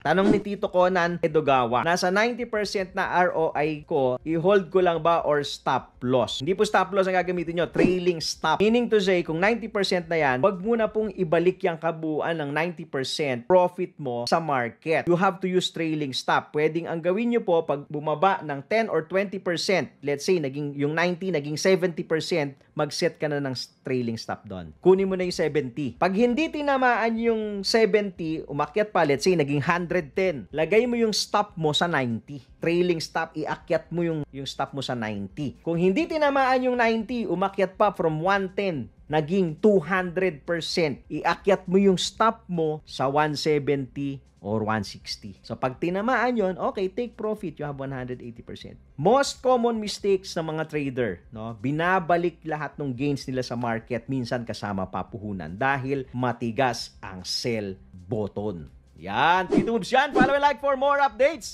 Tanong ni Tito Conan Edogawa, nasa 90% na ROI ko, i-hold ko lang ba or stop loss? Hindi po stop loss ang gagamitin nyo, trailing stop. Meaning to say, kung 90% na yan, wag mo na pong ibalik yung kabuuan ng 90% profit mo sa market. You have to use trailing stop. Pwedeng ang gawin nyo po, pag bumaba ng 10 or 20%, let's say, yung 90, naging 70%, mag-set ka na ng trailing stop doon. Kunin mo na yung 70. Pag hindi tinamaan yung 70, umakyat pa, let's say, naging 110. Lagay mo yung stop mo sa 90. Trailing stop, iakyat mo yung stop mo sa 90. Kung hindi tinamaan yung 90, umakyat pa from 110, naging 200%. Iakyat mo yung stop mo sa 170 or 160. So, pag tinamaan yon, okay, take profit. You have 180%. Most common mistakes ng mga trader, no? Binabalik lahat ng gains nila sa market, minsan kasama papuhunan dahil matigas ang sell button. Yan. Tito Moves yan. Follow and like for more updates.